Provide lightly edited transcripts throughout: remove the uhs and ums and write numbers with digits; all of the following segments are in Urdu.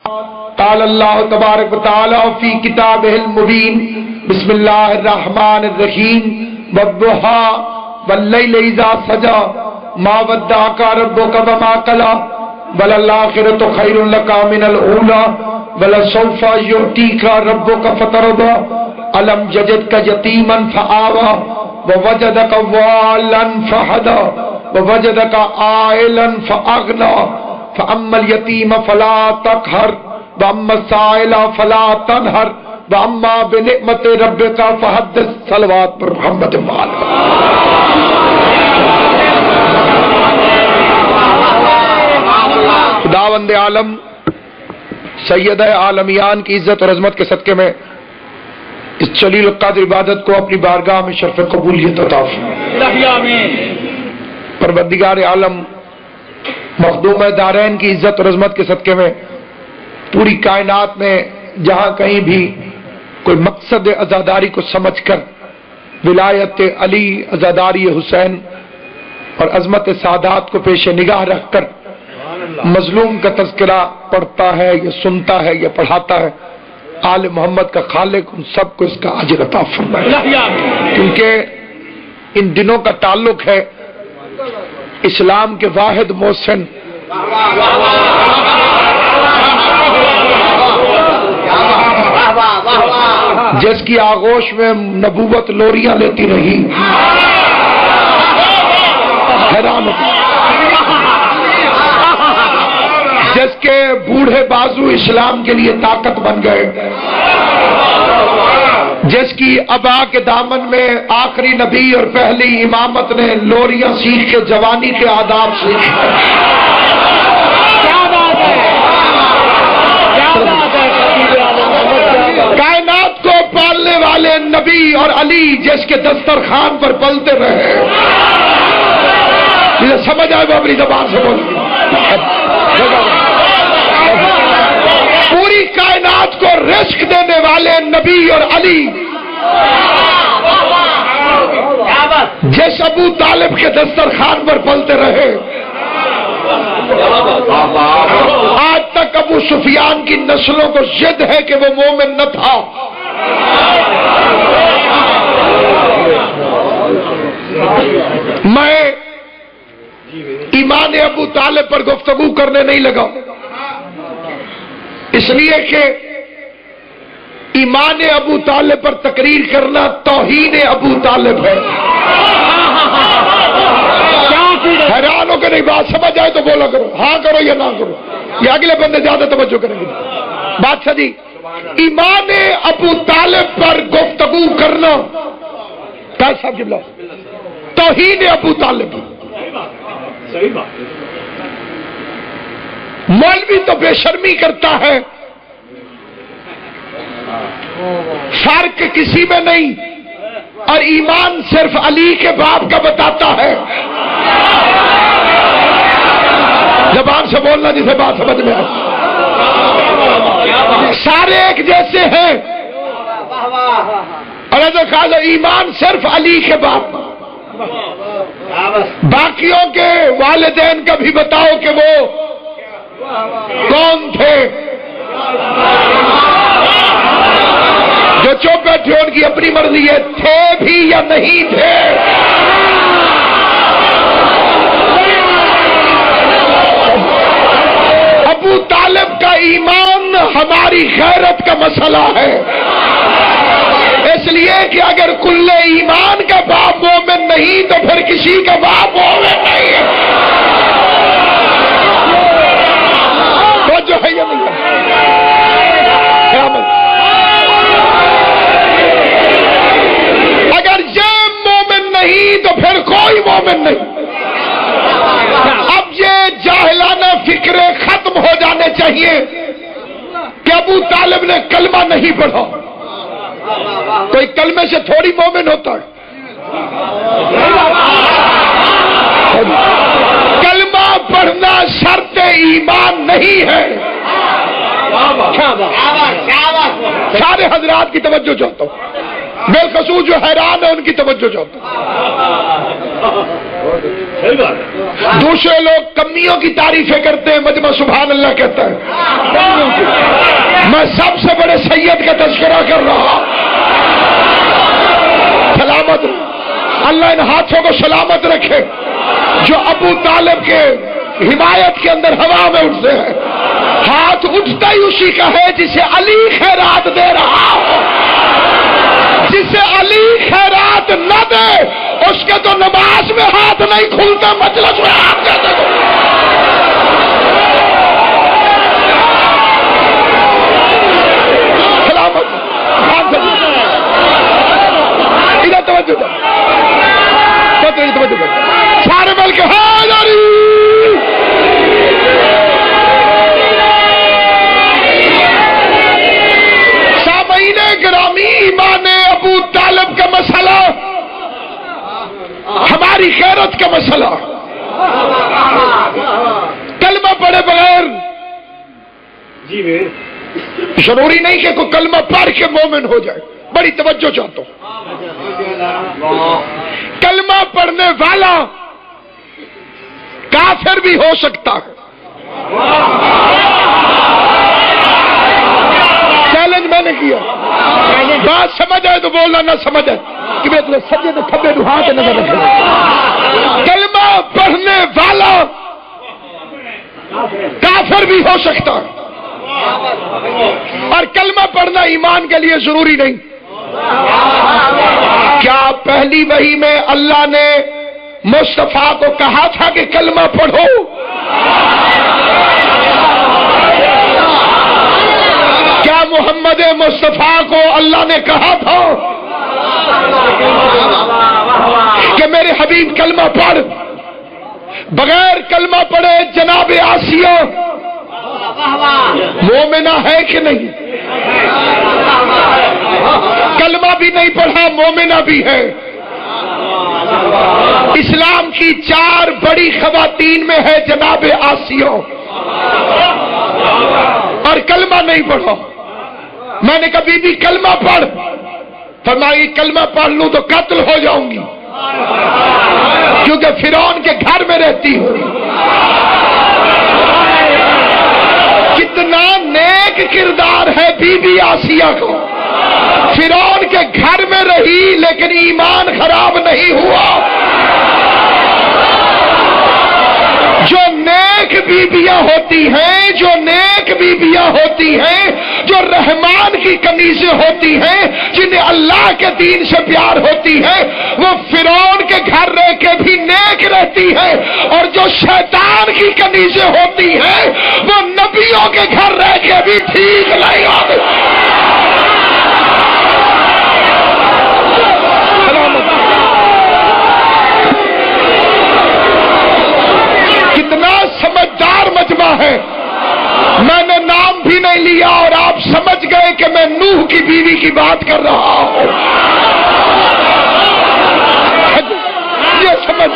قال اللہ تبارک و تعالی فی کتابہ المبین بسم اللہ الرحمن الرحیم والضحی واللیل اذا سجی ما ودعک ربک وما قلی وللآخرۃ خیر لک من الاولی ولسوف یعطیک ربک فترضی الم یجدک یتیما فآوی ووجدک ضالا فہدی ووجدک عائلا فأغنی فأما الیتیم فلا تقہر وأما السائل فلا تنہر وأما بنعمت ربک فحدث. صلوات پر محمد وآلہ. خداوند عالم سید عالمیان کی عزت اور عظمت کے صدقے میں اس جلیل القدر عبادت کو اپنی بارگاہ میں شرف قبولیت عطا فرما. پروردگار عالم مخدوم دارین کی عزت اور عظمت کے صدقے میں پوری کائنات میں جہاں کہیں بھی کوئی مقصد عزاداری کو سمجھ کر ولایت علی، عزاداری حسین اور عظمت سادات کو پیش نگاہ رکھ کر مظلوم کا تذکرہ پڑھتا ہے یا سنتا ہے یا پڑھاتا ہے، آل محمد کا خالق ان سب کو اس کا اجر عطا فرمائے. کیونکہ ان دنوں کا تعلق ہے اسلام کے واحد محسن جس کی آغوش میں نبوت لوریاں لیتی رہی. حیران جس کے بوڑھے بازو اسلام کے لیے طاقت بن گئے، جس کی ابا کے دامن میں آخری نبی اور پہلی امامت نے لوریاں سیکھ کے جوانی کے آداب سیکھے. کائنات کو پالنے والے نبی اور علی جس کے دسترخوان پر پلتے رہے. جسے سمجھ آئے وہ اپنی زبان سے بول. پوری کائنات کو رزق دینے والے نبی اور علی جس ابو طالب کے دسترخوان پر پلتے رہے. آج تک ابو سفیان کی نسلوں کو ضد ہے کہ وہ مومن نہ تھا. میں ایمان ابو طالب پر گفتگو کرنے نہیں لگا، اس لیے کہ ایمان ابو طالب پر تقریر کرنا توہین ابو طالب ہے. حیران ہو کہ نہیں بات سمجھ آئے تو بولا کرو، ہاں کرو یا نہ کرو، یا اگلے بندے زیادہ توجہ کریں گے. بات سجی. ایمان ابو طالب پر گفتگو کرنا صاحب جبلہ توہین ابو طالب. مولوی تو بے شرمی کرتا ہے، فرق کسی میں نہیں، اور ایمان صرف علی کے باپ کا بتاتا ہے. زبان سے بولنا جسے بات سمجھ میں آئے. سارے ایک جیسے ہیں، اور ایسا خاص ایمان صرف علی کے باپ. باقیوں کے والدین کا بھی بتاؤ کہ وہ کون تھے. جو چپ بیٹھے ان کی اپنی مرضی ہے، تھے بھی یا نہیں تھے. ابو طالب کا ایمان ہماری غیرت کا مسئلہ ہے. اس لیے کہ اگر کل ایمان کا باپ مومن نہیں تو پھر کسی کا باپ مومن نہیں ہے. تو جو ہے یہ نہیں ہے. اگر یہ مومن نہیں تو پھر کوئی مومن نہیں. اب یہ جاہلانہ فکریں ختم ہو جانے چاہیے کہ ابو طالب نے کلمہ نہیں پڑھا. کوئی کلمے سے تھوڑی مومن ہوتا ہے. کلمہ پڑھنا شرط ایمان نہیں ہے. سارے حضرات کی توجہ چاہتا ہوں، بالخصوص جو حیران ہے ان کی توجہ چاہتا ہوں. دوسرے لوگ کمیوں کی تعریفیں کرتے ہیں، مجمع سبحان اللہ کہتا ہے. میں سب سے بڑے سید کا تذکرہ کر رہا ہوں. سلامت اللہ ان ہاتھوں کو سلامت رکھے جو ابو طالب کے حمایت کے اندر ہوا میں اٹھتے ہیں. ہاتھ اٹھتا ہی اسی کا ہے جسے علی خیرات دے رہا ہو. جسے علی خیرات نہ دے اس کے تو نماز میں ہاتھ نہیں کھلتا، مجلس میں ہاتھ کہتے ہو. سلامت ادھر توجہ دو، توجہ دو سارے مل کے حاضری. سامعین گرامی، ایمان ابو طالب کا مسئلہ ہماری غیرت کا مسئلہ. کلمہ پڑھے بغیر ضروری نہیں کہ کوئی کلمہ پڑھ کے مومن ہو جائے. بڑی توجہ چاہتا ہوں. کلمہ پڑھنے والا کافر بھی ہو سکتا ہے. چیلنج میں نے کیا. بات سمجھ آئے تو بولنا، نہ سمجھ آئے کہ میں تمہیں سجے تو کھبے تو ہاتھ نظر رکھے. کلمہ پڑھنے والا کافر بھی ہو سکتا ہے، اور کلمہ پڑھنا ایمان کے لیے ضروری نہیں. کیا پہلی وحی میں اللہ نے مصطفیٰ کو کہا تھا کہ کلمہ پڑھو؟ کیا محمد مصطفیٰ کو اللہ نے کہا تھا کہ میرے حبیب کلمہ پڑھ؟ بغیر کلمہ پڑھے جناب آسیہ مومنہ ہے کہ نہیں؟ کلمہ بھی نہیں پڑھا، مومنہ بھی ہے. اسلام کی 4 بڑی خواتین میں ہے جناب آسیہ، اور کلمہ نہیں پڑھا. میں نے کبھی بھی کلمہ پڑھ، فرمائی کلمہ پڑھ لوں تو قتل ہو جاؤں گی کیونکہ فرعون کے گھر میں رہتی ہوں. کتنا نیک کردار ہے بی بی آسیہ کو. فرعون کے گھر میں رہی لیکن ایمان خراب نہیں ہوا. جو نیک بیویاں ہوتی ہیں، جو نیک بیویاں ہوتی ہیں، جو رحمان کی کنیزیں ہوتی ہیں، جنہیں اللہ کے دین سے پیار ہوتی ہے، وہ فرعون کے گھر رہ کے بھی نیک رہتی ہے. اور جو شیطان کی کنیزیں ہوتی ہیں وہ نبیوں کے گھر رہ کے بھی ٹھیک نہیں ہوتی. کتنا سمجھدار مجمع ہے. میں نے نام بھی نہیں لیا اور آپ سمجھ گئے کہ میں نوح کی بیوی کی بات کر رہا ہوں. یہ سمجھ،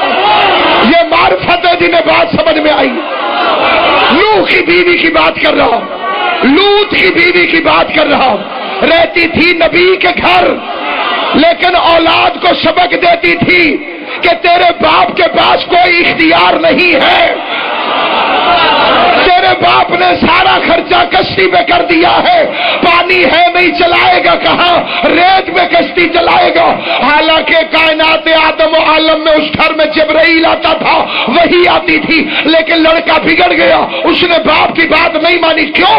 یہ معرفت ہے جنہیں بات سمجھ میں آئی. نوح کی بیوی کی بات کر رہا ہوں، لوط کی بیوی کی بات کر رہا ہوں. رہتی تھی نبی کے گھر لیکن اولاد کو سبق دیتی تھی کہ تیرے باپ کے پاس کوئی اختیار نہیں ہے. تیرے باپ نے سارا خرچہ کشتی میں کر دیا ہے، پانی ہے نہیں چلائے گا کہاں، ریت میں کشتی چلائے گا. حالانکہ کائنات آدم و عالم میں اس گھر میں جبرائیل آتا تھا، وہی آتی تھی، لیکن لڑکا بگڑ گیا، اس نے باپ کی بات نہیں مانی. کیوں؟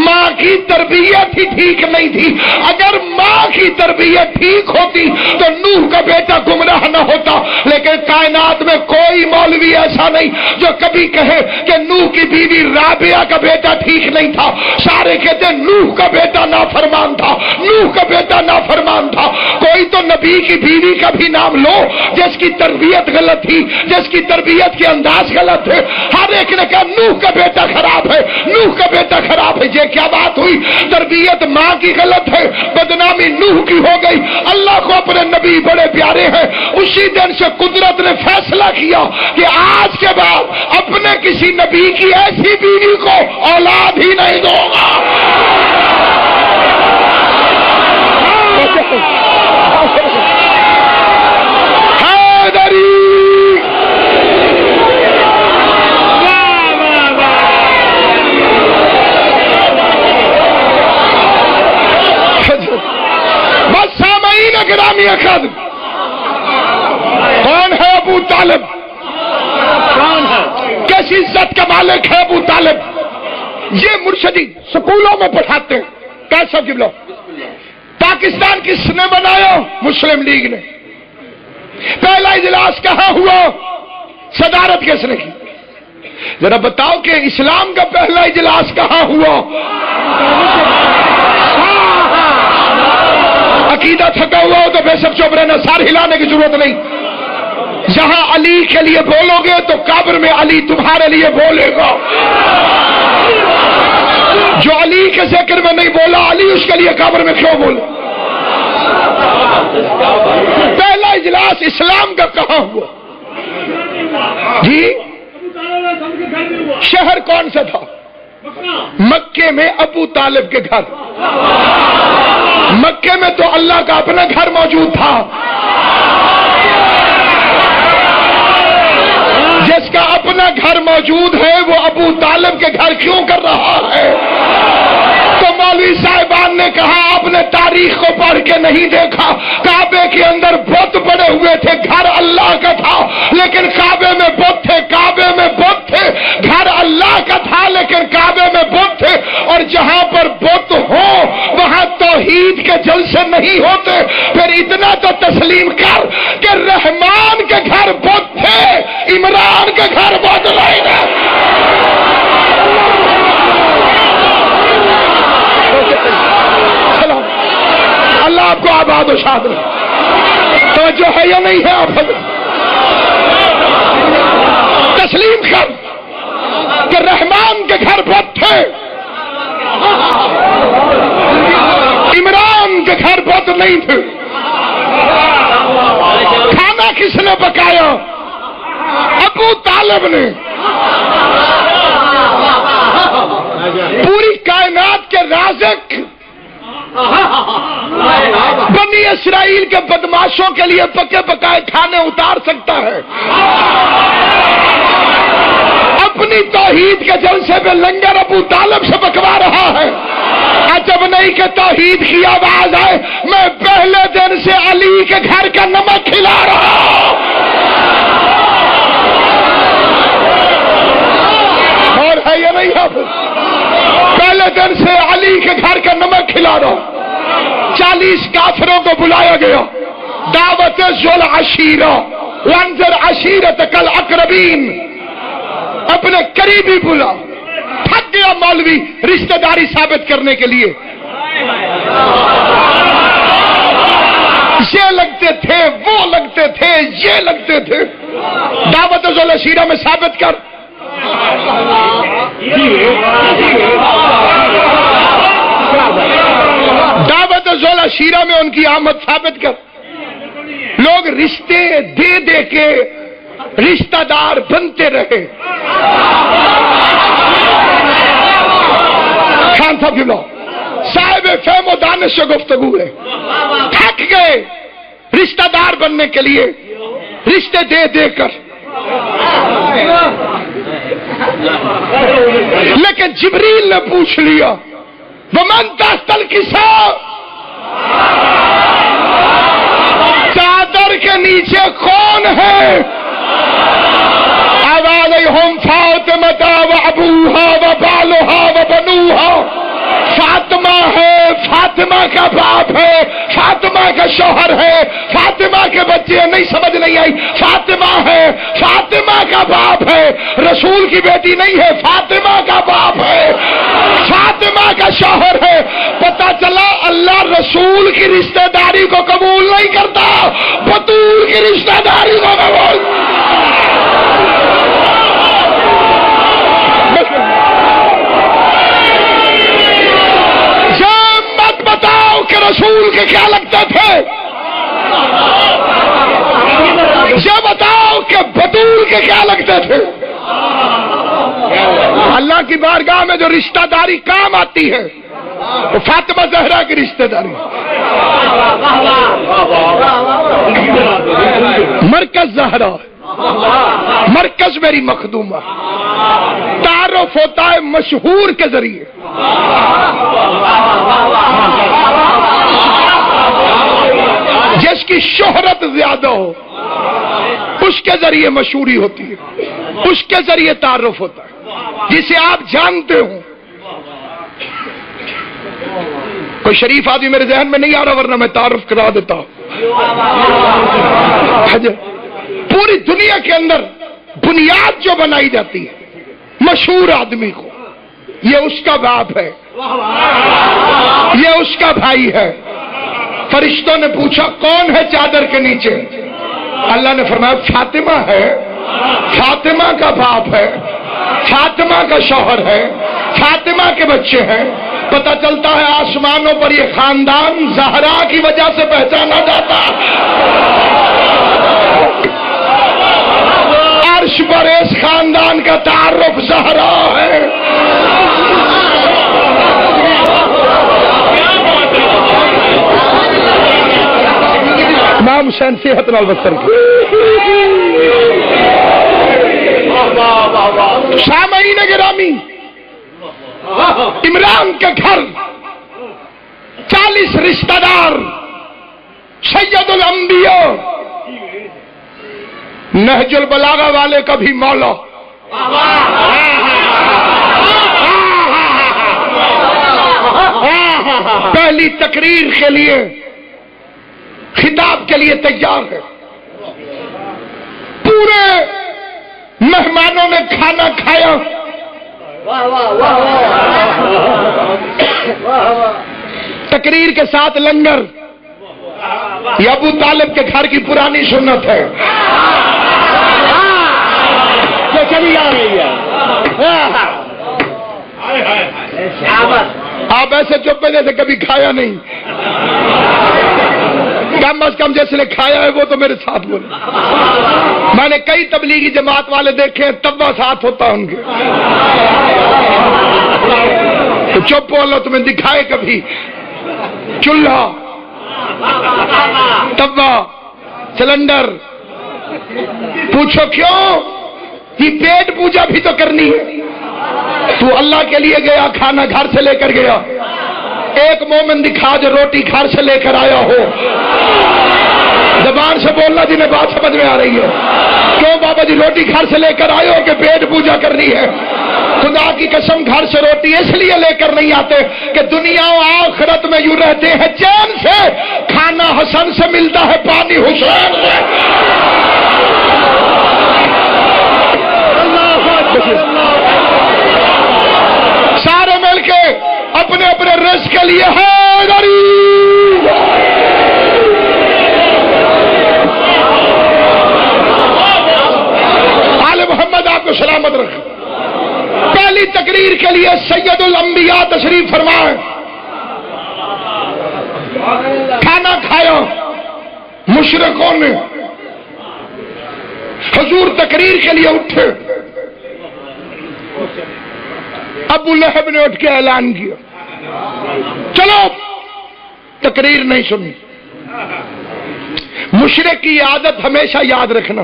ماں کی تربیت ہی ٹھیک نہیں تھی. اگر ماں کی تربیت ٹھیک ہوتی تو نوح کا بیٹا گمراہ نہ ہوتا. لیکن کائنات میں کوئی مولوی ایسا نہیں جو کبھی کہے کہ نوح کی بیوی رابعہ کا بیٹا ٹھیک نہیں تھا. سارے کہتے ہیں نوح کا بیٹا نافرمان تھا، نوح کا بیٹا نافرمان تھا. کوئی تو نبی کی بیوی کا بھی نام لو جس کی تربیت غلط تھی، جس کی تربیت کے انداز غلط تھے. ہر ایک نے کہا نوح کا بیٹا خراب ہے، نوح کا بیٹا خراب ہے. یہ کیا بات ہوئی؟ تربیت ماں کی غلط ہے، بدنامی نوح کی ہو گئی. اللہ کو اپنے نبی بڑے پیارے ہیں. اسی دن سے قدرت نے فیصلہ کیا کہ آج کے بعد اپنے کسی نبی کی ایسی بیوی کو اولاد ہی نہیں دوں گا. حیدری لم یکد. کون ہے ابو طالب؟ کیسی عزت کا مالک ہے ابو طالب؟ یہ مرشدی سکولوں میں پڑھاتے ہیں. کیسا قبلہ؟ پاکستان کس نے بنایا؟ مسلم لیگ نے. پہلا اجلاس کہاں ہوا؟ صدارت کس نے کی؟ ذرا بتاؤ کہ اسلام کا پہلا اجلاس کہاں ہوا؟ عقیدہ تھکا ہوا ہو تو بے شک چپ رہنا، سار ہلانے کی ضرورت نہیں. جہاں علی کے لیے بولو گے تو قبر میں علی تمہارے لیے بولے گا. جو علی کے ذکر میں نہیں بولا، علی اس کے لیے قبر میں کیوں بولے؟ پہلا اجلاس اسلام کا کہاں ہوا؟ جی شہر کون سا تھا؟ مکے میں ابو طالب کے گھر. مکے میں تو اللہ کا اپنا گھر موجود تھا. جس کا اپنا گھر موجود ہے وہ ابو طالب کے گھر کیوں کر رہا ہے؟ تو مولوی صاحبان نے کہا آپ نے تاریخ کو پڑھ کے نہیں دیکھا. کعبے کے اندر بت پڑے ہوئے تھے، گھر اللہ کا تھا لیکن کعبے میں بت تھے. کعبے میں بت تھے، گھر اللہ کا تھا لیکن کعبے میں بت تھے. اور جہاں پر بت ہو وہاں توحید کے جلسے نہیں ہوتے. پھر اتنا تو تسلیم کر کہ رحمان کے گھر بت تھے، عمران کے گھر بت نہیں تھے. اللہ آپ کو آباد و شاد رہے. توجہ ہے یا نہیں ہے؟ آپ تسلیم کر کہ رحمان کے گھر بت تھے، عمران کے گھر بت نہیں تھے. کھانا کس نے پکایا؟ ابو طالب نے. پوری کائنات کے رازق بنی اسرائیل کے بدماشوں کے لیے پکے پکائے کھانے اتار سکتا ہے. اپنی توحید کے جلسے میں لنگر ابو طالب سے پکوا رہا ہے. عجب نہیں کہ توحید کی آواز آئے. میں پہلے دن سے علی کے گھر کا نمک کھلا رہا ہوں. اور ہے یا نہیں؟ آپ پہلے دن سے علی کے گھر کا نمک کھلا رہا ہوں. 40 کافروں کو بلایا گیا. دعوت ذل عشیرہ وانذر عشیرتک الاقربین. اپنے قریبی بلا. تھک گیا مولوی رشتہ داری ثابت کرنے کے لیے. یہ لگتے تھے، وہ لگتے تھے، یہ لگتے تھے. دعوت ذل عشیرہ میں ثابت کر. دعوت ذل عشیرہ میں ان کی آمد ثابت کر. لوگ رشتے دے دے کے رشتہ دار بنتے رہے. خان صاحب کی لو صاحب فہم و دانش سے گفتگو ہے. تھک گئے رشتہ دار بننے کے لیے رشتے دے دے کر. لیکن جبریل نے پوچھ لیا ومن تحت الکساء، چادر کے نیچے کون ہے؟ آواز ہم فاطمہ و ابوہا و بالہا و بنوہا. فاطمہ ہے، فاطمہ کا باپ ہے، فاطمہ کا شوہر ہے، فاطمہ کے بچے. نہیں سمجھ نہیں آئی. فاطمہ ہے، فاطمہ کا باپ ہے. رسول کی بیٹی نہیں ہے، فاطمہ کا باپ ہے، فاطمہ کا شوہر ہے. پتا چلا اللہ رسول کی رشتہ داری کو قبول نہیں کرتا، بطول کی رشتہ داری کو قبول. بتاؤ کہ رسول کے کیا لگتے تھے؟ یہ بتاؤ کہ بطول کے کیا لگتے تھے؟ اللہ کی بارگاہ میں جو رشتہ داری کام آتی ہے وہ فاطمہ زہرا کی رشتہ داری. مرکز زہرا، مرکز میری مخدومہ. تعارف ہوتا ہے مشہور کے ذریعے. جس کی کی شہرت زیادہ ہو، اس کے ذریعے مشہوری ہوتی ہے، اس کے ذریعے تعارف ہوتا ہے جسے آپ جانتے ہوں۔ کوئی شریف آدمی میرے ذہن میں نہیں آ رہا، ورنہ میں تعارف کرا دیتا ہوں۔ پوری دنیا کے اندر بنیاد جو بنائی جاتی ہے مشہور آدمی کو، یہ اس کا باپ ہے، یہ اس کا بھائی ہے۔ فرشتوں نے پوچھا کون ہے چادر کے نیچے؟ اللہ نے فرمایا فاطمہ ہے، فاطمہ کا باپ ہے، فاطمہ کا شوہر ہے، فاطمہ کے بچے ہیں۔ پتہ چلتا ہے آسمانوں پر یہ خاندان زہرا کی وجہ سے پہچانا جاتا، عرش پر اس خاندان کا تعارف زہرا ہے۔ امام حسین صحت نال بسر کی۔ سامعین گرامی، عمران کے گھر 40 رشتہ دار، سید الانبیاء، نہج البلاغہ والے کا بھی مولا، پہلی تقریر کے لیے خطاب کے لیے تیار ہے۔ پورے مہمانوں نے کھانا کھایا، تقریر کے ساتھ لنگر، یہ ابو طالب کے گھر کی پرانی سنت ہے جو چلی آ رہی ہے۔ آپ ایسے چپ میں جیسے کبھی کھایا نہیں، کم از کم جیسے کھایا ہے وہ تو میرے ساتھ بولے۔ میں نے کئی تبلیغی جماعت والے دیکھے ہیں، تبا ساتھ ہوتا ان کے، تو چپ بولو، تمہیں دکھائے کبھی چولہا، تبا، سلنڈر؟ پوچھو کیوں؟ یہ پیٹ پوجا بھی تو کرنی ہے۔ تو اللہ کے لیے گیا، کھانا گھر سے لے کر گیا، ایک مومن دکھا جو روٹی گھر سے لے کر آیا ہو، زبان سے بولنا جنہیں بات سمجھ میں آ رہی ہے۔ کیوں بابا جی روٹی گھر سے لے کر آئے ہو کہ پیٹ پوجا کرنی ہے؟ خدا کی قسم گھر سے روٹی اس لیے لے کر نہیں آتے کہ دنیا و آخرت میں یوں رہتے ہیں چین سے، کھانا حسن سے ملتا ہے، پانی حسین سے۔ سارے مل کے اپنے اپنے رزق کے لیے حیدری۔ آل محمد آپ کو سلامت رکھے۔ پہلی تقریر کے لیے سید الانبیاء تشریف فرمائے، کھانا کھایا، مشرکوں نے حضور تقریر کے لیے اٹھے، ابو لہب نے اٹھ کے اعلان کیا چلو تقریر نہیں سنی۔ مشرک کی عادت ہمیشہ یاد رکھنا،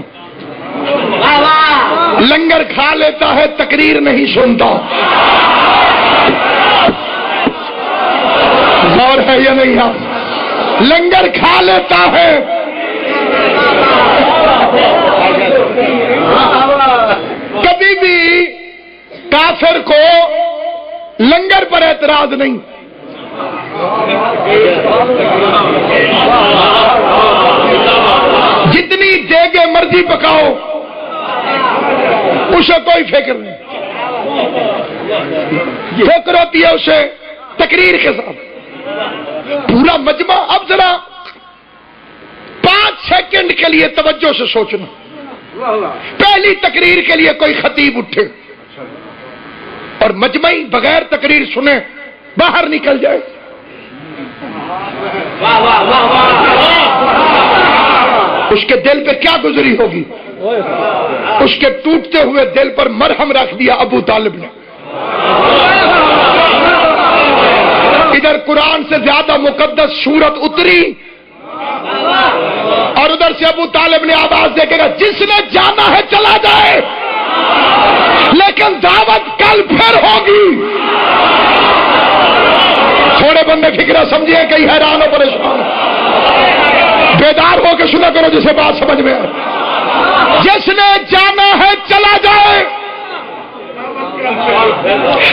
لنگر کھا لیتا ہے تقریر نہیں سنتا۔ غور ہے یا نہیں؟ آپ لنگر کھا لیتا ہے، کبھی بھی کافر کو لنگر پر اعتراض نہیں، جتنی دیگیں مرضی پکاؤ اسے کوئی فکر نہیں، فکر ہوتی ہے اسے تقریر کے ساتھ۔ پورا مجمع، اب ذرا 5 سیکنڈ کے لیے توجہ سے سوچنا، پہلی تقریر کے لیے کوئی خطیب اٹھے اور مجمعی بغیر تقریر سنے باہر نکل جائے، اس کے دل پہ کیا گزری ہوگی؟ اس کے ٹوٹتے ہوئے دل پر مرہم رکھ دیا ابو طالب نے۔ ادھر قرآن سے زیادہ مقدس سورت اتری اور ادھر سے ابو طالب نے آواز دے کے کہا جس نے جانا ہے چلا جائے، لیکن دعوت کل پھر ہوگی۔ تھوڑے بندے فکرہ سمجھے، کئی حیران ہو پریشان۔ بیدار ہو کے سنا کرو جسے بات سمجھ میں آئے. جس نے جانا ہے چلا جائے،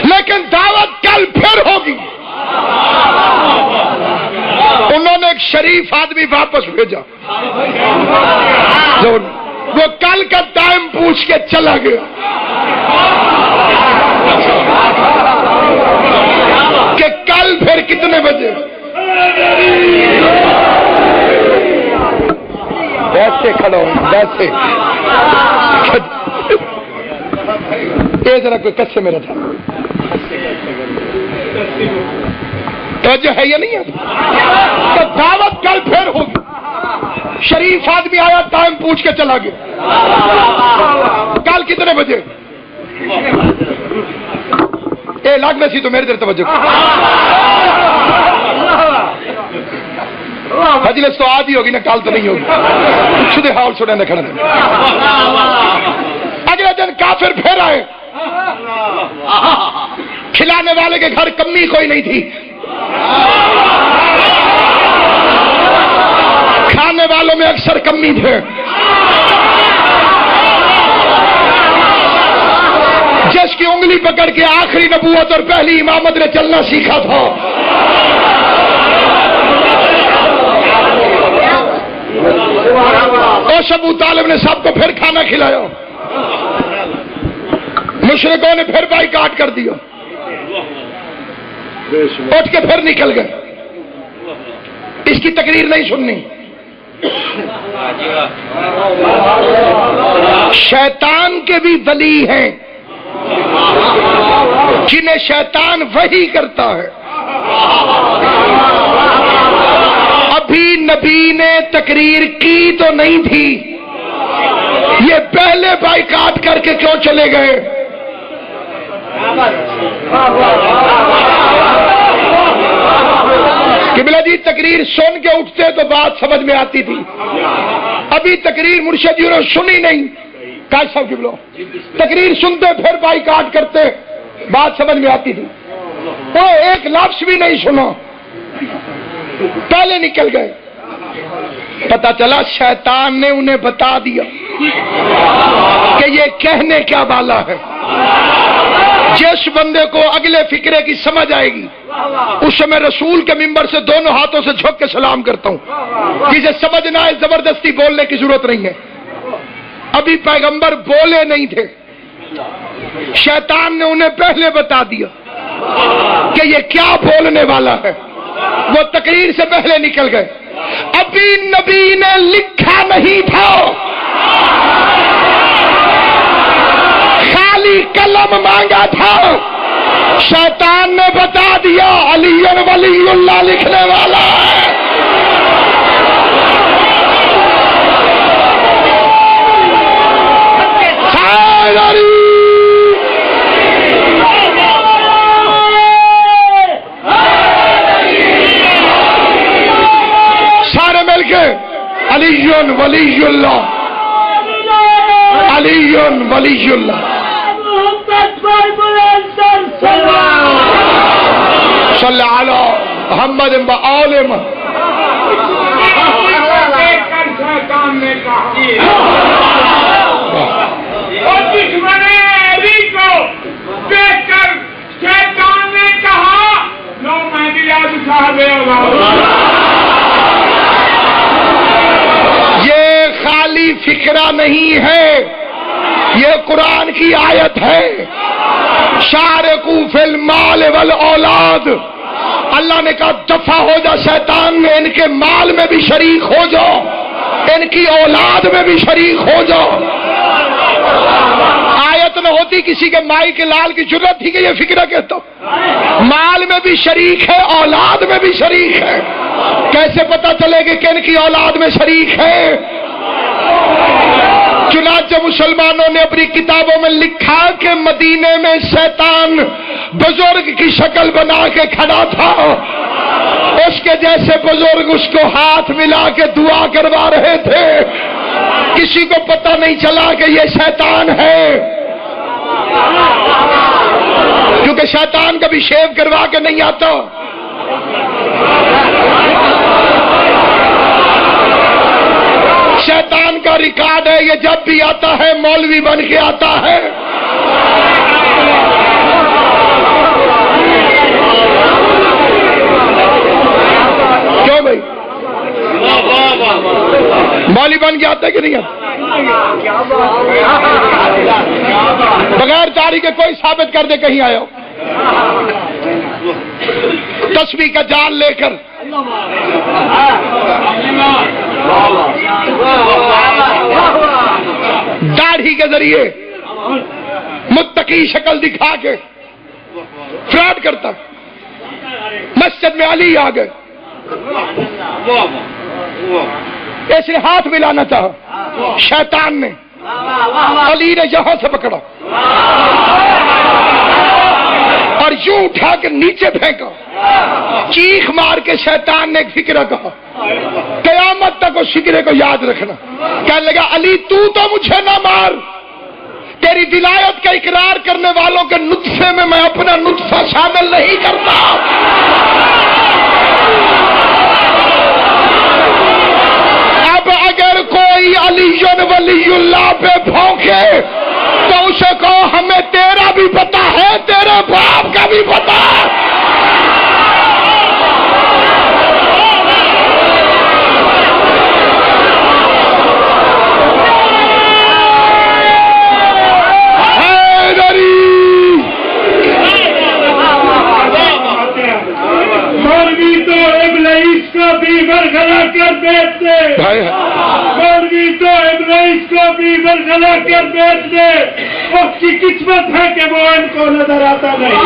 لیکن دعوت کل پھر ہوگی. انہوں نے ایک شریف آدمی واپس بھیجا، وہ کل کا ٹائم پوچھ کے چلا گیا کہ کل پھر کتنے بجے. ویسے کھڑا ہوں ویسے یہ ذرا کوئی کس سے میرا تھا توجہ ہے یا نہیں ہے؟ تو دعوت کل پھر ہوگی. شریف آدمی آیا، ٹائم پوچھ کے چلا گیا. کل کتنے بجے؟ اے لاگ میں سی تو میری طرف توجہ. مجلس تو آدھی ہوگی نا، کال تو نہیں ہوگی. خود حال چھوڑے نہ کھڑا. اگلے دن کافر پھر آئے. کھلانے والے کے گھر کمی کوئی نہیں تھی، کھانے والوں میں اکثر کمی تھے. جس کی انگلی پکڑ کے آخری نبوت اور پہلی امامت نے چلنا سیکھا تھا، اور ابو طالب نے سب کو پھر کھانا کھلایا. مشرکوں نے پھر بائیکاٹ کر دیا، اٹھ کے پھر نکل گئے. اس کی تقریر نہیں سننی. شیطان کے بھی ولی ہیں جنہیں شیطان وحی کرتا ہے. ابھی نبی نے تقریر کی تو نہیں تھی، یہ پہلے بائیکاٹ کر کے کیوں چلے گئے؟ قبلہ جی تقریر سن کے اٹھتے تو بات سمجھ میں آتی تھی. ابھی تقریر مرشد جی نے سنی نہیں. کاش صاحب قبلہ تقریر سنتے پھر بائیکاٹ کرتے، بات سمجھ میں آتی تھی. تو ایک لفظ بھی نہیں سنا، پہلے نکل گئے. پتا چلا شیطان نے انہیں بتا دیا کہ یہ کہنے کیا والا ہے. جس بندے کو اگلے فکرے کی سمجھ آئے گی اس سے میں رسول کے ممبر سے دونوں ہاتھوں سے جھک کے سلام کرتا ہوں. جسے سمجھنا ہے زبردستی بولنے کی ضرورت نہیں ہے. ابھی پیغمبر بولے نہیں تھے، شیطان نے انہیں پہلے بتا دیا کہ یہ کیا بولنے والا ہے. وہ تقریر سے پہلے نکل گئے. ابھی نبی نے لکھا نہیں تھا، خالی قلم مانگا تھا. شیطان نے بتا دیا علی ولی اللہ لکھنے والا ہے. سارے مل کے علی ولی اللہ، علی ولی اللہ. صلی علی محمد وآل محمد. یہ خالی فکرہ نہیں ہے، یہ قرآن کی آیت ہے. شارکو فی المال والاولاد. اللہ نے کہا دفع ہو جا شیطان میں، ان کے مال میں بھی شریک ہو جاؤ، ان کی اولاد میں بھی شریک ہو جاؤ. آیت نہ ہوتی کسی کے مائی کے لال کی ضرورت تھی کہ یہ فکرہ کہتا. مال میں بھی شریک ہے، اولاد میں بھی شریک ہے. کیسے پتا چلے کہ کن کی اولاد میں شریک ہے؟ چنانچہ مسلمانوں نے اپنی کتابوں میں لکھا کہ مدینے میں شیطان بزرگ کی شکل بنا کے کھڑا تھا. اس کے جیسے بزرگ اس کو ہاتھ ملا کے دعا کروا رہے تھے. کسی کو پتہ نہیں چلا کہ یہ شیطان ہے، کیونکہ شیطان کبھی شیو کروا کے نہیں آتا. کا ریکارڈ ہے، یہ جب بھی آتا ہے مولوی بن کے آتا ہے۔ کیوں بھائی؟ مولوی بن کے آتا ہے کہ نہیں آتا؟ بغیر داڑھی کے کوئی ثابت کر دے کہیں آئے ہو، تسبیح کا جال لے کر داڑھی کے ذریعے متقی شکل دکھا کے فراڈ کرتا، مسجد میں علی آ گئے، اس نے ہاتھ ملانا چاہا، شیطان نے علی نے یہاں سے پکڑا اور یوں اٹھا کے نیچے پھینکا، چیخ مار کے شیطان نے ایک فکرہ کہا، قیامت تک اس فکرے کو یاد رکھنا۔ کہنے لگا علی تو مجھے نہ مار، تیری ولایت کا اقرار کرنے والوں کے نطفے میں اپنا نطفہ شامل نہیں کرتا۔ اب اگر کوئی علی ولی اللہ پہ بھونکے تو اسے کہو ہمیں تیرا بھی پتا ہے، تیرے باپ کا بھی پتا ہے۔ مولوی تو ابلیس کو بھی برگلا کر دیتے، مولوی تو ابلیس کو بھی برگلا کر دیتے، اس کی قسمت ہے کہ وہ ان کو نظر آتا نہیں۔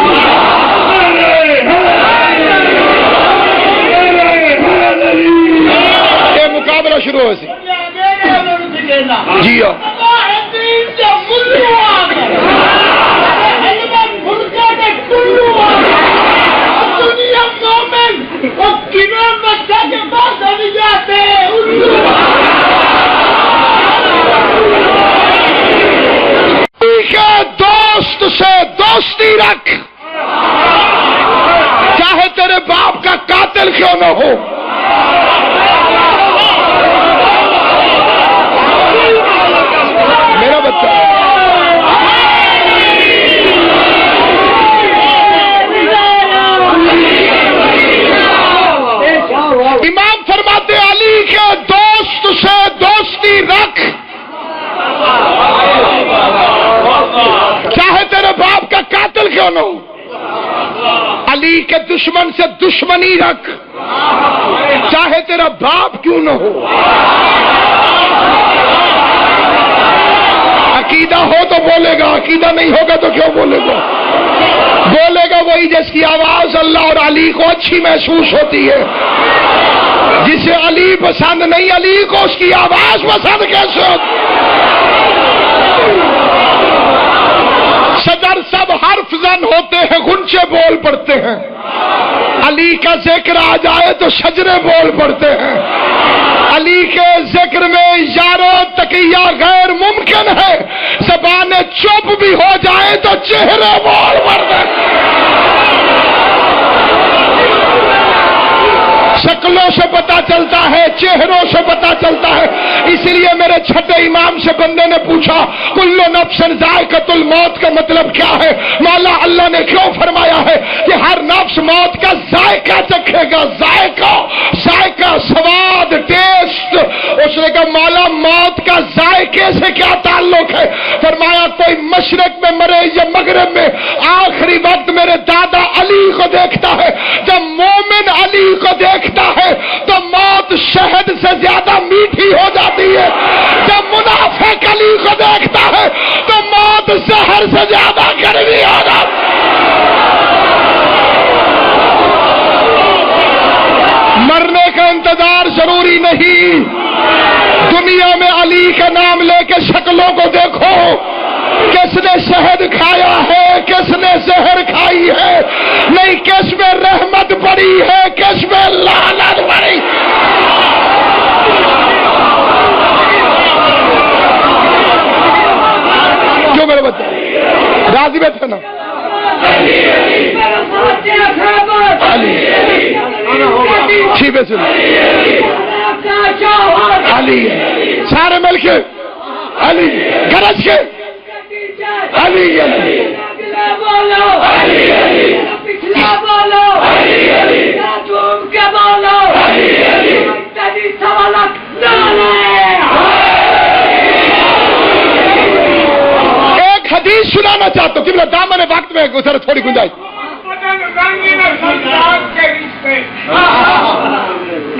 یہ مقابلہ شروع ہو سی جی ہاں، دوست سے دوستی رکھ، چاہے تیرے باپ کا قاتل کیوں نہ ہو۔ میرا بچہ امام فرماتے علی کے دوست سے دوستی رکھ، چاہے تیرے باپ کا قاتل کیوں نہ ہو۔ علی کے دشمن سے دشمنی رکھ، چاہے تیرا باپ کیوں نہ ہو۔ عقیدہ ہو تو بولے گا، عقیدہ نہیں ہوگا تو کیوں بولے گا؟ بولے گا وہی جس کی آواز اللہ اور علی کو اچھی محسوس ہوتی ہے۔ جسے علی پسند نہیں، علی کو اس کی آواز پسند کیسے ہوتی؟ صدر سب حرف زن ہوتے ہیں، غنچے بول پڑتے ہیں، علی کا ذکر آ جائے تو شجرے بول پڑتے ہیں۔ علی کے ذکر میں یارو تقیہ غیر ممکن ہے، زبانیں چپ بھی ہو جائے تو چہرے بول پڑتے ہیں۔ شکلوں سے پتا چلتا ہے، چہروں سے پتا چلتا ہے۔ اس لیے میرے چھٹے امام سے بندے نے پوچھا کل نفس ذائقۃ الموت کا مطلب کیا ہے؟ مولا اللہ نے کیوں فرمایا ہے کہ ہر نفس موت کا ذائقہ چکھے گا؟ ذائقہ سواد، ٹیسٹ۔ اس نے کہا مولا موت کا ذائقے سے کیا تعلق ہے؟ فرمایا کوئی مشرق میں مرے یا مغرب میں، آخری وقت میرے دادا علی کو دیکھتا ہے۔ جب مومن علی کو دیکھتا ہے تو موت شہد سے زیادہ میٹھی ہو جاتی ہے۔ جب منافق علی کو دیکھتا ہے تو موت زہر سے زیادہ کڑوی ہو جاتی ہے۔ مرنے کا انتظار ضروری نہیں، دنیا میں علی کا نام لے کے شکلوں کو دیکھو، کس نے شہد کھایا ہے، کس نے زہر کھائی ہے، نہیں کس میں رحمت پڑی ہے، کس میں لعنت پڑی۔ کیوں میرے بچے راضی بیٹھے نا؟ علی ٹھیک ہے، سن علی سارے مل کے علی گرج کے علی علی بولو پچھلا بولو تم کے بولو سوالات ایک حدیث سنانا چاہتا ہوں کہ دامن وقت میں گزر تھوڑی گنجائش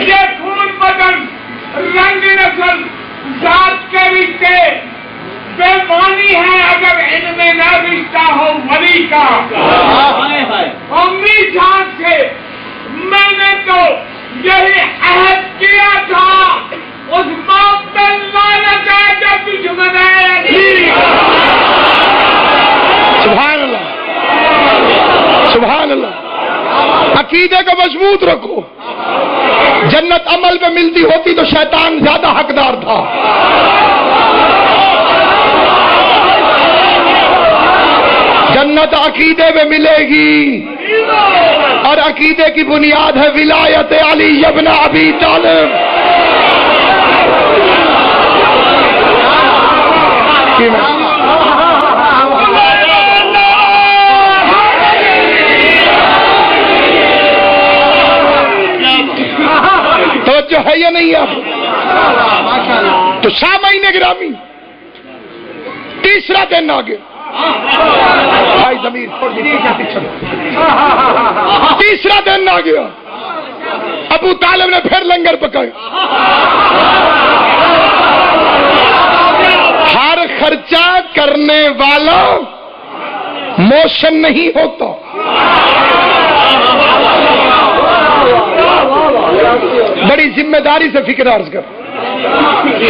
یہ خون بدن رنگ نسل ذات کے رشتے بےمانی ہے اگر ان میں نہ رشتہ ہو ولی کا. امی جان سے میں نے تو یہی عہد کیا تھا اس موت پہ لعنت ہے جب دشمن ہے. سبحان اللہ سبحان اللہ. عقیدے کو مضبوط رکھو. جنت عمل پہ ملتی ہوتی تو شیطان زیادہ حقدار تھا. جنت عقیدے میں ملے گی اور عقیدے کی بنیاد ہے ولایت علی ابن ابی طالب. توجہ ہے یا نہیں آپ؟ تو سامعین گرامی تیسرا دن آ گیا. بھائی ضمیر تیسرا دن آ گیا. ابو طالب نے پھر لنگر پکائے. ہر خرچہ کرنے والا موشن نہیں ہوتا. بڑی ذمہ داری سے فکر عرض کر.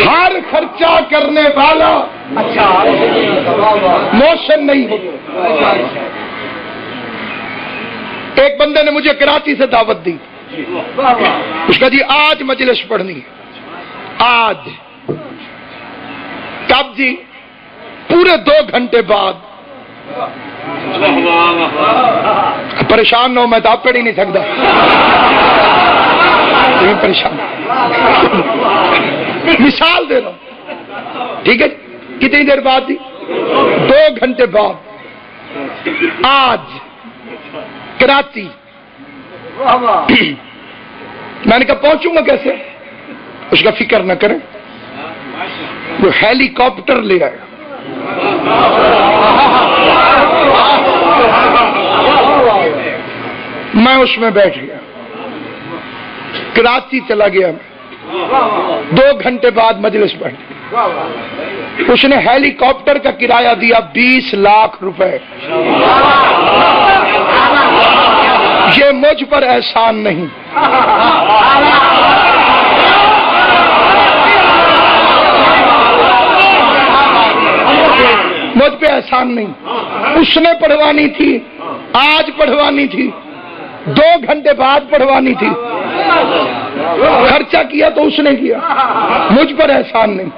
ہر خرچہ کرنے والا موشن نہیں ہوتا. ایک بندے نے مجھے کراچی سے دعوت دی. اس کا جی آج مجلس پڑھنی ہے. آج کب جی؟ پورے 2 گھنٹے بعد. پریشان نہ ہو میں تو آپ پڑھ ہی نہیں سکتا. پریشان مثال دے رہا ہوں. ٹھیک ہے کتنی دیر بعد تھی؟ 2 گھنٹے بعد. آج کراچی. میں نے کہا پہنچوں گا کیسے؟ اس کا فکر نہ کریں وہ ہیلی کاپٹر لے آئے. میں اس میں بیٹھ گیا. کراچی چلا گیا. 2 گھنٹے بعد مجلس بیٹھ. اس نے ہیلی کاپٹر کا کرایہ دیا 20 لاکھ روپے. یہ مجھ پر احسان نہیں. مجھ پہ احسان نہیں. اس نے پڑھوانی تھی آج پڑھوانی تھی 2 گھنٹے بعد پڑھوانی تھی. خرچہ کیا تو اس نے کیا. مجھ پر احسان نہیں.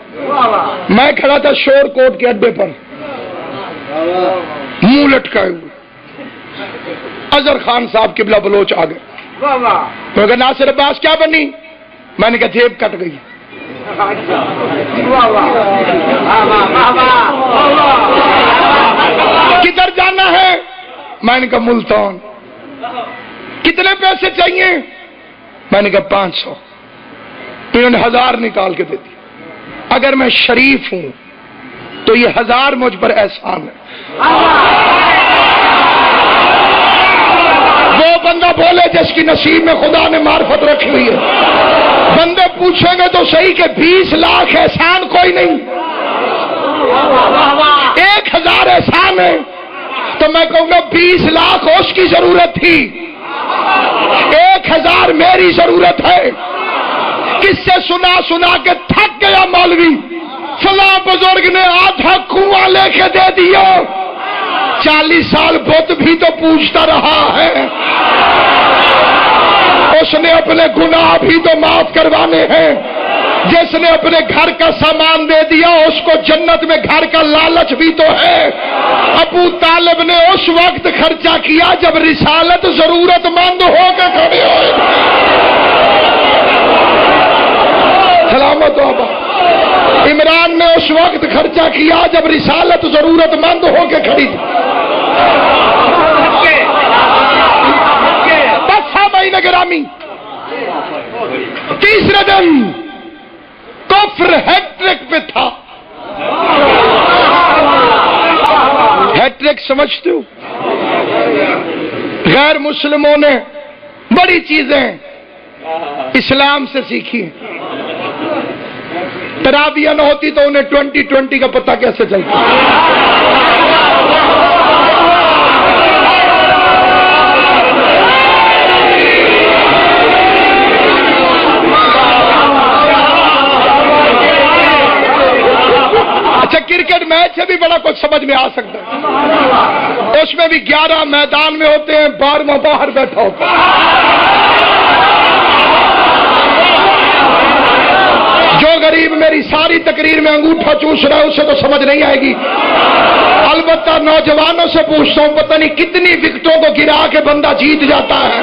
میں کھڑا تھا شور کوٹ کے اڈے پر منہ لٹکائے ہوئے. اظہر خان صاحب قبلہ بلوچ آ گئے. میں کہا ناصر عباس کیا بنی؟ میں نے کہا جیب کٹ گئی. کدھر جانا ہے؟ میں نے کہا ملتان. کتنے پیسے چاہیے؟ میں نے کہا 500. انہوں نے 1000 نکال کے دے دی. اگر میں شریف ہوں تو یہ 1000 مجھ پر احسان ہے. وہ بندہ بولے جس کی نصیب میں خدا نے معرفت رکھی ہوئی ہے. بندے پوچھیں گے تو صحیح کہ 20 لاکھ احسان کوئی نہیں. 1000 احسان ہے تو میں کہوں گا 20 لاکھ اس کی ضرورت تھی. 1000 میری ضرورت ہے. کس سے سنا سنا کے تھک گیا مولوی. فلاں بزرگ نے آدھا کنواں لے کے دے دیا. 40 سال بت بھی تو پوچھتا رہا ہے. اس نے اپنے گناہ بھی تو معاف کروانے ہیں. جس نے اپنے گھر کا سامان دے دیا اس کو جنت میں گھر کا لالچ بھی تو ہے. ابو طالب نے اس وقت خرچہ کیا جب رسالت ضرورت مند ہو کے کھڑے ہوئے. سلامت ہو عمران نے اس وقت خرچہ کیا جب رسالت ضرورت مند ہو کے کھڑی تھی. بس سامعین گرامی، تیسرے دن کفر ہیٹرک پہ تھا. ہیٹرک سمجھتے ہو؟ غیر مسلموں نے بڑی چیزیں اسلام سے سیکھی ہیں. تراویح نہ ہوتی تو انہیں 2020 کا پتہ کیسے چلتا؟ اچھا، کرکٹ میچ سے بھی بڑا کچھ سمجھ میں آ سکتا ہے. اس میں بھی 11 میدان میں ہوتے ہیں، 12واں باہر بیٹھا ہوتا ہے. جو غریب میری ساری تقریر میں انگوٹھا چوس رہا ہے اسے تو سمجھ نہیں آئے گی. البتہ نوجوانوں سے پوچھتا ہوں، پتہ نہیں کتنی وکٹوں کو گرا کے بندہ جیت جاتا ہے.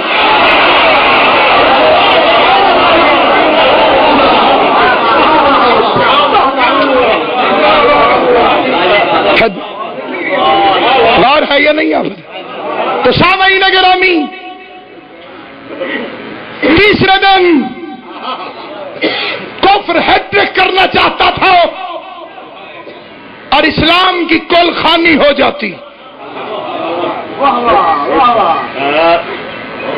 غور ہے یا نہیں آپ؟ تو سامعین گرامی، تیسرے دن کفر ہیٹرک کرنا چاہتا تھا اور اسلام کی کل خانی ہو جاتی.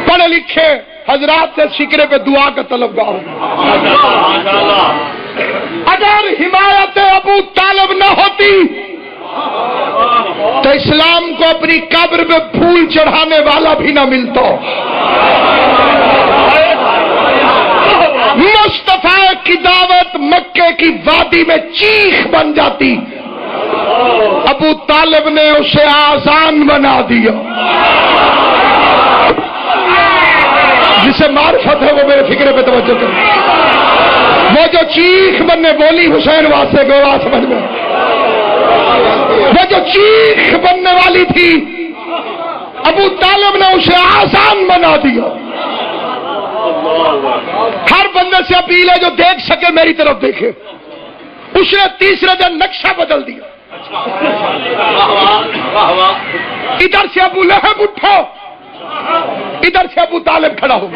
پڑھے لکھے حضرات سے فکرے پہ دعا کا طلبگار ہوں. اگر حمایت ابو طالب نہ ہوتی تو اسلام کو اپنی قبر میں پھول چڑھانے والا بھی نہ ملتا. مصطفیٰ کی دعوت مکے کی وادی میں چیخ بن جاتی. ابو طالب نے اسے آسان بنا دیا. جسے معرفت ہے وہ میرے فکرے پہ توجہ کرے. وہ جو چیخ بننے بولی حسین واسطے کو آواز سمجھ میں، وہ جو چیخ بننے والی تھی ابو طالب نے اسے آسان بنا دیا. ہر بندے سے اپیل ہے جو دیکھ سکے میری طرف دیکھے. اس نے تیسرے دن نقشہ بدل دیا. ادھر سے ابو لہب اٹھا، ادھر سے ابو طالب کھڑا ہو.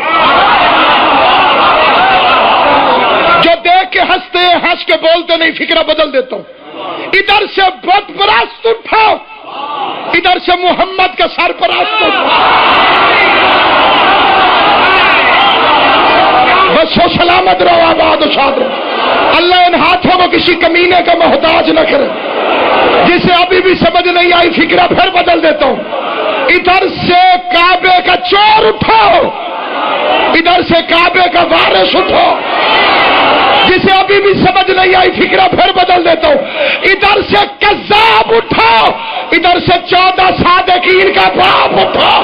جو دیکھ کے ہنستے ہیں، ہنس کے بولتے نہیں، فکرہ بدل دیتا ہوں. ادھر سے بت پرست اٹھا، ادھر سے محمد کا سرپرست اٹھا. بس و سلامت رہو، آباد و شاد رہو. اللہ ان ہاتھوں کو کسی کمینے کا محتاج نہ کرے. جسے ابھی بھی سمجھ نہیں آئی فکرہ پھر بدل دیتا ہوں. ادھر سے کعبے کا چور اٹھاؤ، ادھر سے کعبے کا وارث اٹھو. جسے ابھی بھی سمجھ نہیں آئی فکرہ پھر بدل دیتا ہوں. ادھر سے کذاب اٹھاؤ، ادھر سے 14 صادقین کا باپ اٹھاؤ.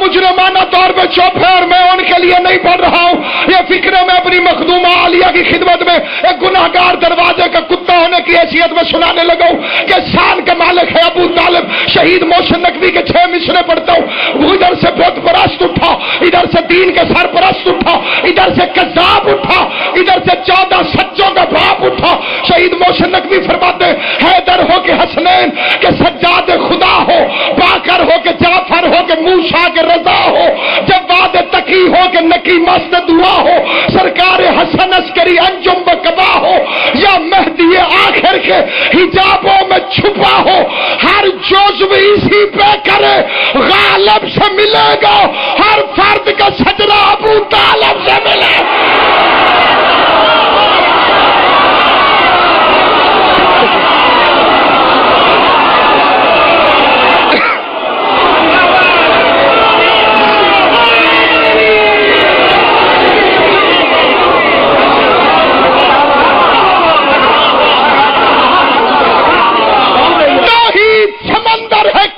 مجرمانہ طور پہ چپ ہے اور میں ان کے لیے نہیں پڑھ رہا ہوں. یہ فکرے میں اپنی مخدومہ عالیہ کی خدمت میں ایک گناہگار دروازے کا کتا ہونے کی حیثیت میں سنانے لگا ہوں کہ شان کا مالک ہے ابو طالب. شہید محسن نقوی کے 6 مصرے پڑھتا ہوں. ادھر سے بت پرست اٹھا، ادھر سے دین کے سرپرست اٹھا، ادھر سے کذاب اٹھا، ادھر سے 14 سچوں کا باپ اٹھا. شہید محسن نقوی فرماتے حیدر ہو کے حسنین کہ سجاد خدا ہو، باقر ہو کے جعفر ہو کے موسیٰ کے رضا ہو، جواد تقی ہو کہ نکی مست دعا ہو، سرکار حسن عسکری انجم بقبا ہو، یا مہدی آخر کے حجابوں میں چھپا ہو. ہر جزو اسی پہ کرے غالب سے ملے گا، ہر فرد کا سجدہ ابو طالب سے ملے.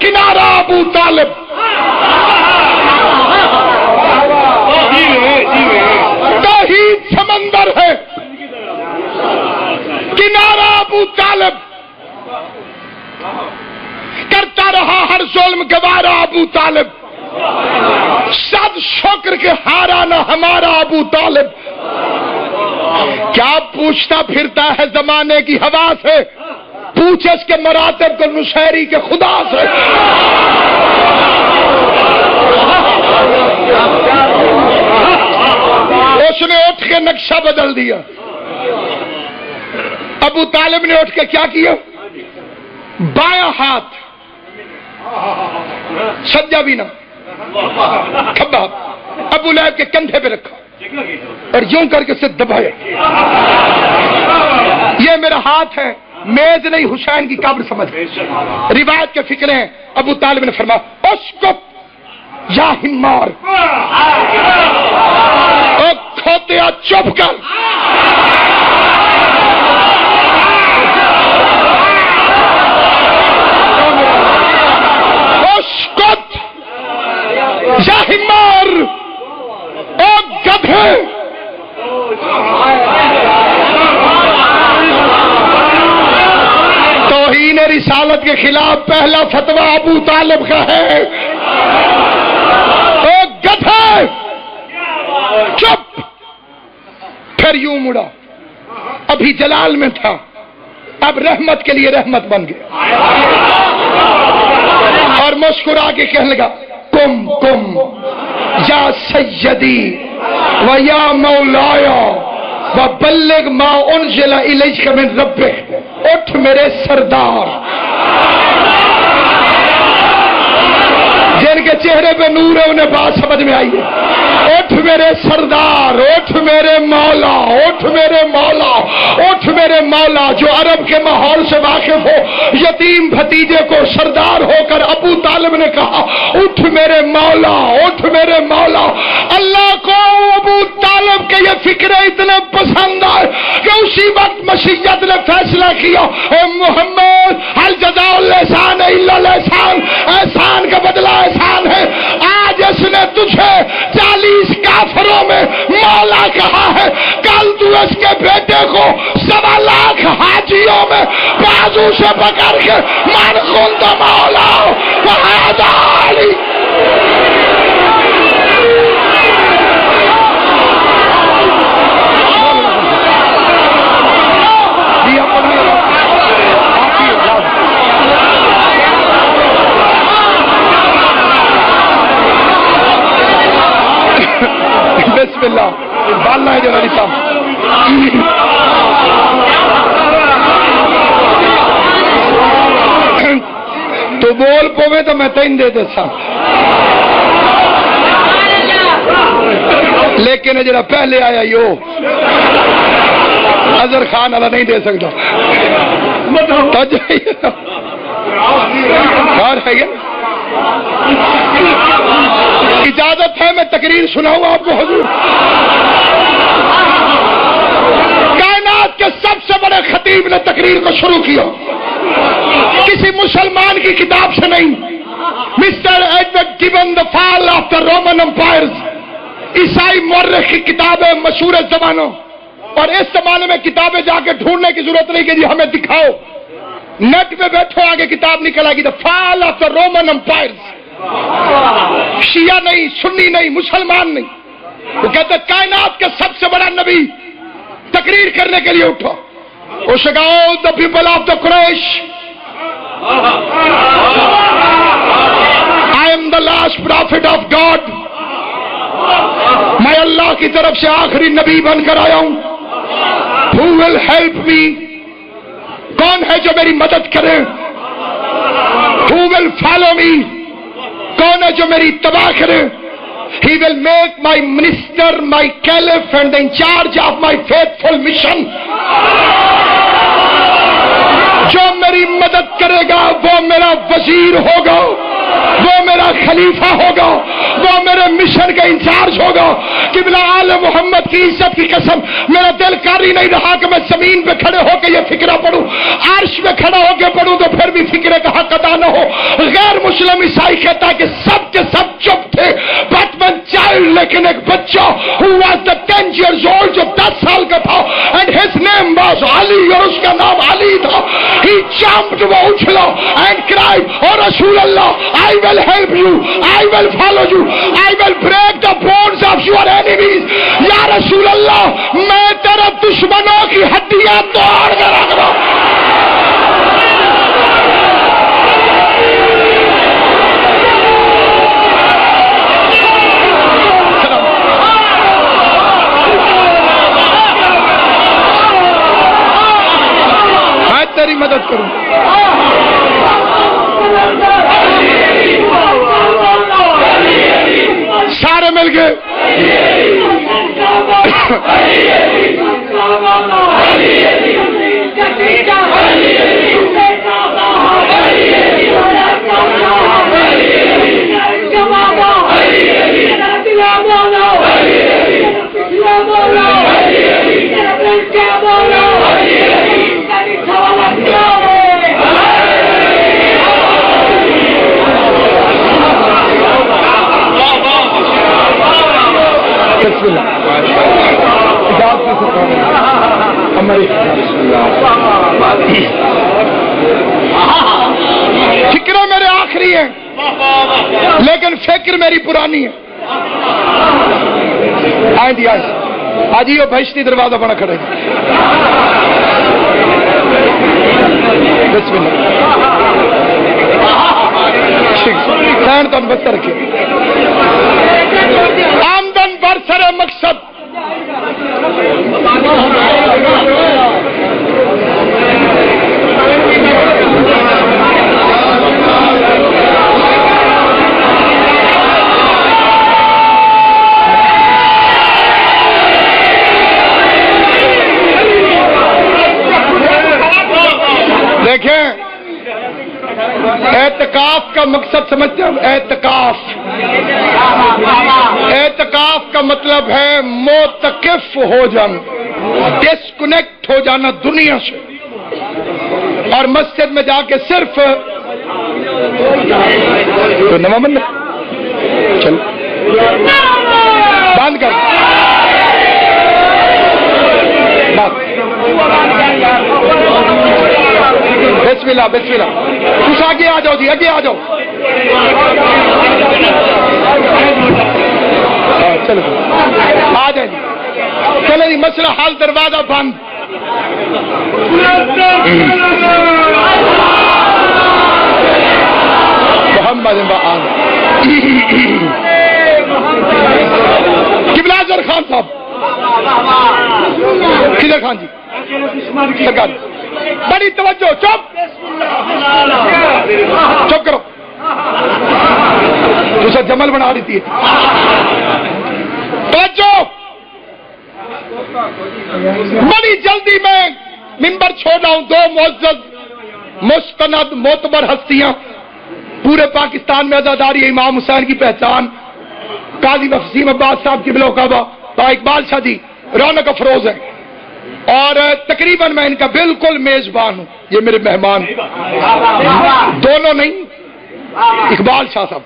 کنارہ ابو طالب ہر ظلم گوارا ابو طالب، صد شکر کے ہارا نہ ہمارا ابو طالب. کیا پوچھتا پھرتا ہے زمانے کی ہوا سے، پوچھ اس کے مراتب کو نشیری کے خدا سے. اس نے اٹھ کے نقشہ بدل دیا. ابو طالب نے اٹھ کے کیا کیا؟ بایاں ہاتھ سجا بھی نہ، کھبا ابو لہب کے کندھے پہ رکھا اور یوں کر کے اسے دبایا. یہ میرا ہاتھ ہے، میز نہیں حسین کی قبر سمجھ. روایت کے فکرے ہیں. ابو طالب نے فرمایا اسکت یا ہمار، او کھوتیا چپ کر. اسکت یا ہمار، او گدھے. توہین رسالت کے خلاف پہلا فتویٰ ابو طالب کا ہے. او گدھے چپ. پھر یوں مڑا، ابھی جلال میں تھا، اب رحمت کے لیے رحمت بن گیا اور مسکرا کے کہنے لگا کم کم یا سیدی و یا مولایا وبلغ ما انزل الیک من ربک. اٹھ میرے سردار، جن کے چہرے پہ نور ہے انہیں بات سمجھ میں آئی ہے. اٹھ میرے سردار، اٹھ میرے مولا، اٹھ میرے مولا، اٹھ میرے مولا. جو عرب کے ماحول سے واقف ہو، یتیم بھتیجے کو سردار ہو کر ابو طالب نے کہا اٹھ میرے مولا، اٹھ میرے مولا. اللہ کو ابو طالب کے یہ فکرے اتنے پسند آئے کہ اسی وقت مشیت نے فیصلہ کیا اے محمد هل جزاء الاحسان الا الاحسان، احسان کا بدلہ احسان ہے. آج اس نے تجھے 40 کافروں میں مولا کہا ہے، کل تو اس کے بیٹے کو 1.25 لاکھ حاجیوں میں بازو سے پکڑ کے من کنت مولا وهذا علی. بسم اللہ بالنا ہے جنرلی صاحب. تو بول پوے تو میں تین دے دیتا، لیکن جڑا پہلے آیا یو اظہر خان والا نہیں دے سکتا. اجازت ہے میں تقریر سناؤں آپ کو حضور. کائنات کے سب سے بڑے خطیب نے تقریر کو شروع کیا، کسی مسلمان کی کتاب سے نہیں. Mr Edward Gibbon the fall of the Roman empires, عیسائی مورخ کی کتاب ہے مشہور زمانوں. اور اس زمانے میں کتابیں جا کے ڈھونڈنے کی ضرورت نہیں کہ جی ہمیں دکھاؤ، نیٹ پہ بیٹھو آگے کتاب نکل آئے گی. دا فال آف دا رومن امپائرز. شیعہ نہیں، سنی نہیں، مسلمان نہیں. وہ کہتے کائنات کے سب سے بڑا نبی تقریر کرنے کے لیے اٹھا. اس نے کہا the people of the Quraysh, I am the last prophet of God. میں اللہ کی طرف سے آخری نبی بن کر آیا ہوں. ہو ول ہیلپ می، کون ہے جو میری مدد کرے؟ ہو ول فالو می، کون ہے جو میری تباہ کرے؟ He will make my minister, my caliph and in charge of my faithful mission. جو میری مدد کرے گا وہ میرا وزیر ہوگا، وہ میرا خلیفہ ہوگا، وہ میرے مشن کا انچارج ہوگا. قبلہ آل محمد کی عزت کی قسم میرا دل کاری نہیں رہا کہ میں زمین پہ کھڑے ہو کے یہ فکرہ پڑھوں، عرش پہ کھڑا ہو کے پڑھوں تو پھر بھی فکرے کا حق ادا نہ ہو. غیر مسلم عیسائی کہتا ہے کہ سب کے سب چپ تھے، بٹ when child child, لیکن ایک بچہ who was the 10 years old جو 10 سال کا تھا, and his name was Ali, اور اس کا نام علی تھا. He jumped, وہ اچھلا and cried, oh رسول اللہ, I will help you, I will follow you, I will break the bones of your enemies. یا رسول اللہ, میں تیرے دشمنوں کی ہڈیاں توڑ کے رکھ دوں. تیری مدد کروں. سارے مل گئے. فکریں میرے آخری ہیں لیکن فکر میری پرانی ہے. آج یہ بہشتی دروازہ بنا کھڑے گا. بسم اللہ. سین تن بستر رکھے. آمدن برسر مقصد. دیکھیں, اعتکاف کا مقصد سمجھتے ہیں؟ اعتکاف کا مطلب ہے معتکف ہو جانا, ڈسکنیکٹ ہو جانا دنیا سے, اور مسجد میں جا کے صرف نواں بند چل بند کر. بسم اللہ بسم اللہ. کچھ آگے آ جاؤ جی, آگے آ جاؤ. چلو آ جائیں جی. چلے جی, مسئلہ حل, دروازہ بند. محمد قبلہ اظہر خان صاحب. کدھر خان جی؟ سرکار بڑی توجہ. چپ چپ کرو. دوسرا جمل بنا دیتی ہے. توجہ. بڑی جلدی میں ممبر چھوڑ رہا ہوں. دو معزز مستند معتبر ہستیاں پورے پاکستان میں عزاداری امام حسین کی پہچان, قاضی وسیم عباس صاحب کی بلوکابہ, اقبال شاہ جی, رونق افروز ہے, اور تقریباً میں ان کا بالکل میزبان ہوں. یہ میرے مہمان دونوں نہیں, اقبال شاہ صاحب.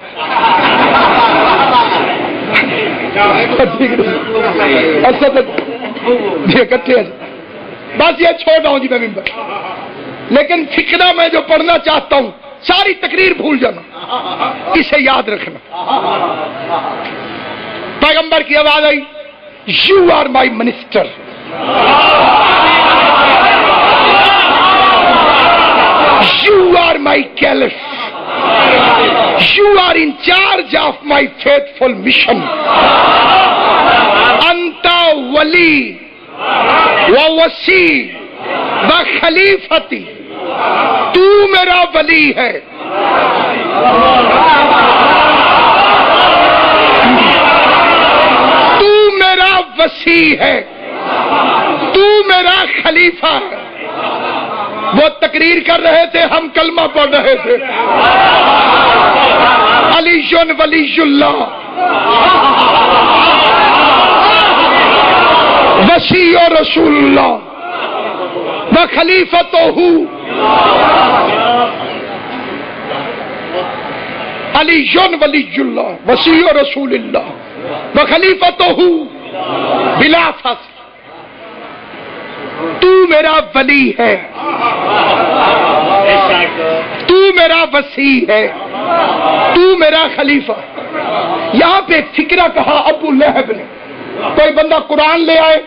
اکٹھے بس یہ چھوڑ رہا ہوں جی میں ممبر. لیکن فکرہ میں جو پڑھنا چاہتا ہوں ساری تقریر بھول جانا, اسے یاد رکھنا. پیغمبر کی آواز آئی, you are my minister, you are my caliph, you are in charge of my faithful mission. anta wali wa wasi wa khalifati, tu mera wali hai, tu mera wasi hai, tu mera خلیفہ ہے. وہ تقریر کر رہے تھے, ہم کلمہ پڑھ رہے تھے. علی ولی اللہ وسیع رسول اللہ و خلیفتہ. علی ولی اللہ وصی رسول اللہ وخلیفتہ بلا فصل. تو میرا ولی ہے، تو میرا وصی ہے، تو میرا خلیفہ. یہاں پہ ایک فکرہ کہا ابو لہب نے. کوئی بندہ قرآن لے آئے،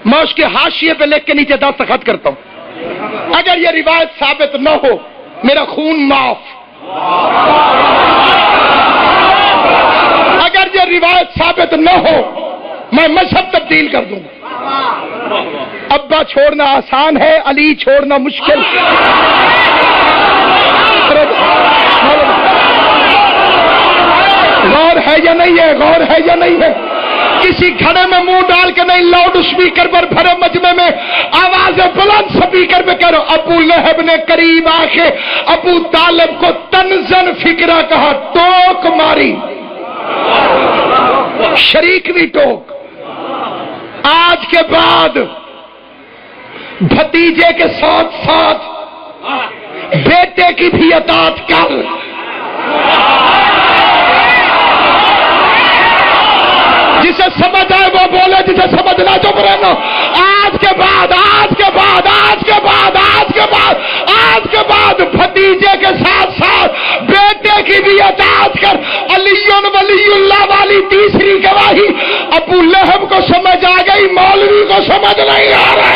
میں اس کے حاشیے پہ لکھ کے نیچے دستخط کرتا ہوں. اگر یہ روایت ثابت نہ ہو میرا خون معاف. اگر یہ روایت ثابت نہ ہو میں مذہب تبدیل کر دوں گا. ابا چھوڑنا آسان ہے، علی چھوڑنا مشکل. غور ہے یا نہیں ہے؟ غور ہے یا نہیں ہے؟ کسی گھڑے میں منہ ڈال کے نہیں، لاؤڈ اسپیکر پر بھرے مجمع میں آواز بلند سپیکر میں کرو. ابو لہب نے قریب آ کے ابو طالب کو تنزن فکرہ کہا، ٹوک ماری، شریک بھی ٹوک. آج کے بعد بھتیجے کے ساتھ ساتھ بیٹے کی بھی اطاعت کر. جسے سمجھ آئے وہ بولے، جسے سمجھ نہ چپ رہنا. آج کے بعد آج کے بعد آج کے بعد آج کے بعد آج کے بعد بھتیجے کے ساتھ ساتھ بیٹے کی بھی اطاعت کر. علی ولی اللہ والی تیسری گواہی. ابو لہب کو سمجھ آ گئی، مولوی کو سمجھ نہیں آ رہا.